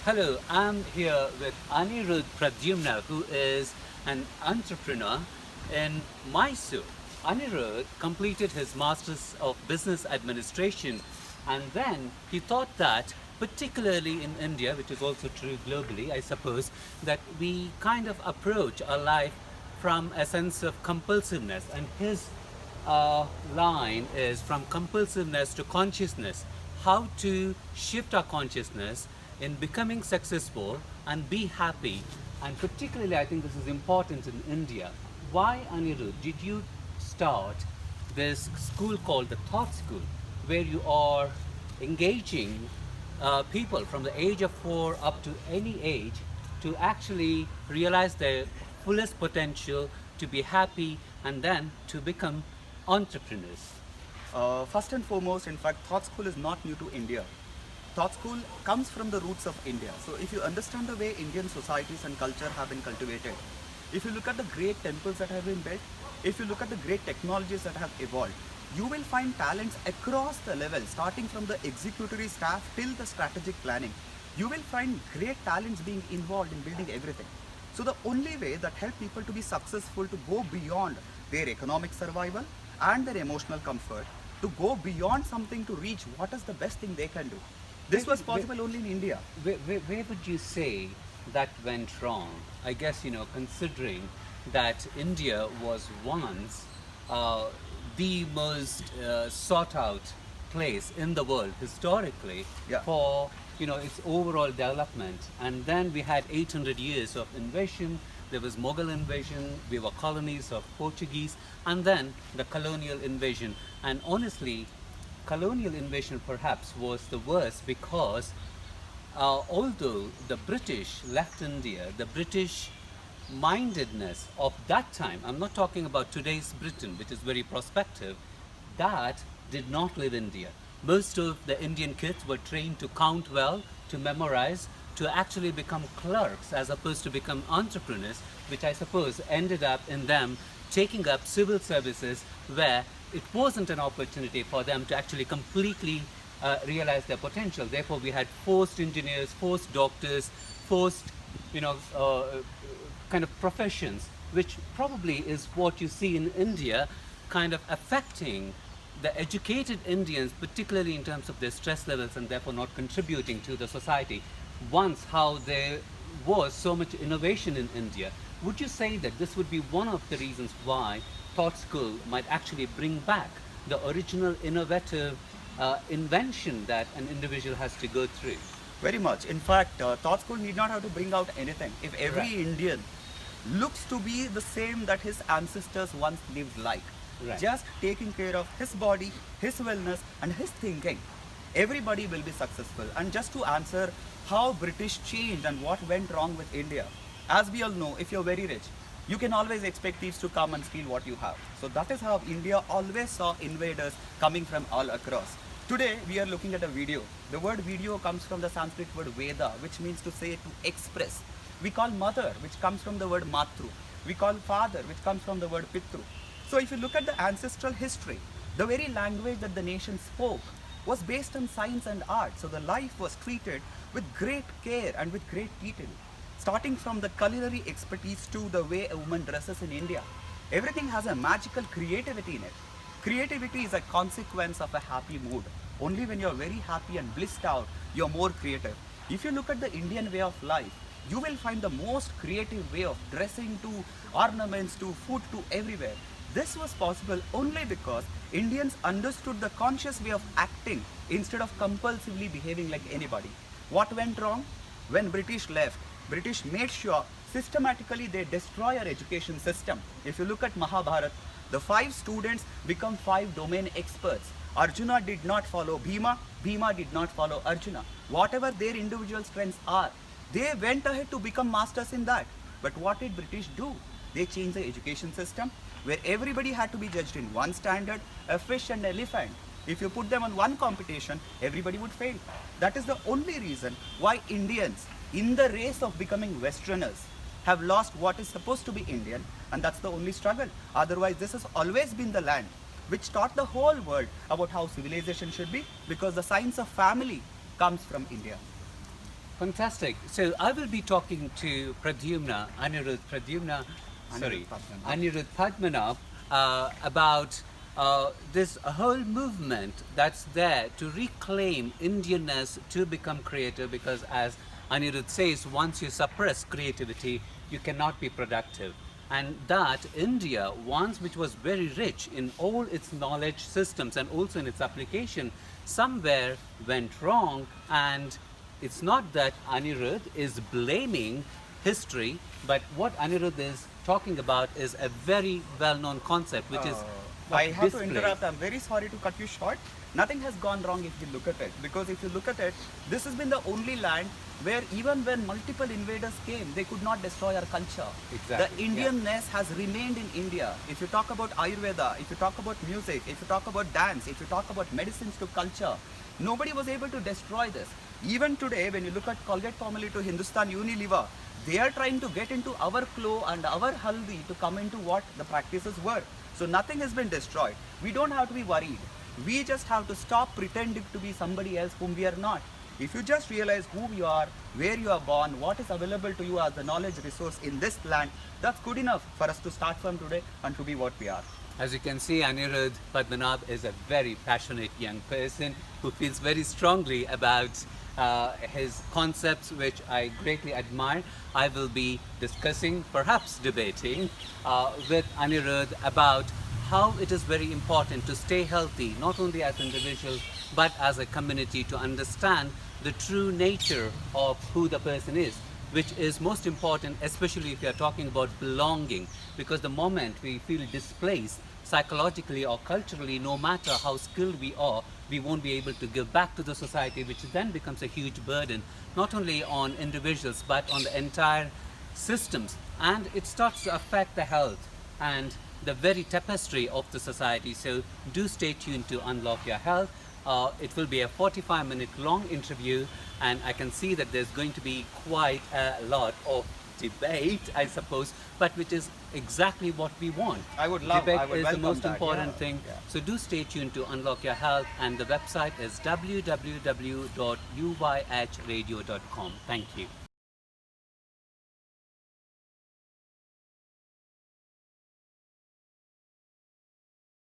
Hello, I'm here with Aniruddha Padmanabha, who is an entrepreneur in Mysore. Aniruddha completed his Masters of Business Administration, and then he thought that, particularly in India, which is also true globally, I suppose, that we kind of approach our life from a sense of compulsiveness, and his line is from compulsiveness to consciousness, how to shift our consciousness in becoming successful and be happy. And particularly, I think this is important in India. Why, Anirudh, did you start this school called the Thought School, where you are engaging people from the age of 4 up to any age to actually realize their fullest potential, to be happy, and then to become entrepreneurs? First and foremost, in fact, Thought School is not new to India. Thought School comes from the roots of India. So if you understand the way Indian societies and culture have been cultivated, if you look at the great temples that have been built, if you look at the great technologies that have evolved, you will find talents across the levels, starting from the executory staff till the strategic planning. You will find great talents being involved in building everything. So the only way that help people to be successful, to go beyond their economic survival and their emotional comfort, to go beyond something to reach what is the best thing they can do. This was possible only in India. Where would you say that went wrong? I guess, considering that India was once the most sought out place in the world historically Yeah. for its overall development, and then we had 800 years of invasion. There was Mughal invasion, we were colonies of Portuguese, and then the colonial invasion. And honestly, colonial invasion perhaps was the worst because although the British left India, the British mindedness of that time, I'm not talking about today's Britain, which is very prospective, that did not live India. Most of the Indian kids were trained to count well, to memorize, to actually become clerks as opposed to become entrepreneurs, which I suppose ended up in them taking up civil services where it wasn't an opportunity for them to actually completely realize their potential. Therefore, we had forced engineers, forced doctors, forced, you know, uh, kind of professions, which probably is what you see in India, kind of affecting the educated Indians, particularly in terms of their stress levels and therefore not contributing to the society. Once, how there was so much innovation in India, would you say that this would be one of the reasons why Thought School might actually bring back the original innovative invention that an individual has to go through? Very much. In fact, Thought School need not have to bring out anything. If every Right. Indian looks to be the same that his ancestors once lived like, Right. just taking care of his body, his wellness, and his thinking, everybody will be successful. And just to answer how British changed and what went wrong with India, as we all know, if you're very rich, you can always expect thieves to come and steal what you have. So that is how India always saw invaders coming from all across. Today we are looking at a video. The word video comes from the Sanskrit word Veda, which means to say, to express. We call mother, which comes from the word matru. We call father, which comes from the word pitru. So if you look at the ancestral history, the very language that the nation spoke was based on science and art. So the life was treated with great care and with great detail. Starting from the culinary expertise to the way a woman dresses in India, everything has a magical creativity in it. Creativity is a consequence of a happy mood. Only when you're very happy and blissed out, you're more creative. If you look at the Indian way of life, you will find the most creative way of dressing, to ornaments, to food, to everywhere. This was possible only because Indians understood the conscious way of acting instead of compulsively behaving like anybody. What went wrong? When British left, British made sure systematically they destroy our education system. If you look at Mahabharata, the 5 students become 5 domain experts. Arjuna did not follow Bhima, Bhima did not follow Arjuna. Whatever their individual strengths are, they went ahead to become masters in that. But what did British do? They changed the education system where everybody had to be judged in one standard, a fish and an elephant. If you put them on one competition, everybody would fail. That is the only reason why Indians, in the race of becoming Westerners, have lost what is supposed to be Indian, and that's the only struggle. Otherwise, this has always been the land which taught the whole world about how civilization should be, because the science of family comes from India. Fantastic. So I will be talking to Aniruddha Padmanabha. Aniruddha Padmanabha about this whole movement that's there to reclaim Indianness to become creative, because as Aniruddha says, once you suppress creativity, you cannot be productive. And that India, once which was very rich in all its knowledge systems and also in its application, somewhere went wrong. And it's not that Anirudh is blaming history, but what Anirudh is talking about is a very well-known concept, which is I have to display. interrupt. I'm very sorry to cut you short. Nothing has gone wrong if you look at it. Because if you look at it, this has been the only land where even when multiple invaders came, they could not destroy our culture. Exactly, The Indianness has remained in India. If you talk about Ayurveda, if you talk about music, if you talk about dance, if you talk about medicines to culture, nobody was able to destroy this. Even today, when you look at Colgate-Palmolive to Hindustan Unilever, they are trying to get into our clo and our haldi to come into what the practices were. So nothing has been destroyed. We don't have to be worried. We just have to stop pretending to be somebody else whom we are not. If you just realize who you are, where you are born, what is available to you as the knowledge resource in this land, that's good enough for us to start from today and to be what we are. As you can see, Aniruddha Padmanabha is a very passionate young person who feels very strongly about his concepts, which I greatly admire. I will be discussing, perhaps debating, with Aniruddha about how it is very important to stay healthy, not only as individuals, but as a community, to understand the true nature of who the person is, which is most important, especially if you are talking about belonging, because the moment we feel displaced psychologically or culturally, no matter how skilled we are, we won't be able to give back to the society, which then becomes a huge burden, not only on individuals, but on the entire systems. And it starts to affect the health and the very tapestry of the society. So do stay tuned to Unlock Your Health. It will be a 45-minute long interview, and I can see that there's going to be quite a lot of debate, I suppose, but which is exactly what we want. I would love- Debate I would is the welcome most that, important yeah, thing. yeah. So do stay tuned to Unlock Your Health, and the website is www.uyhradio.com. Thank you.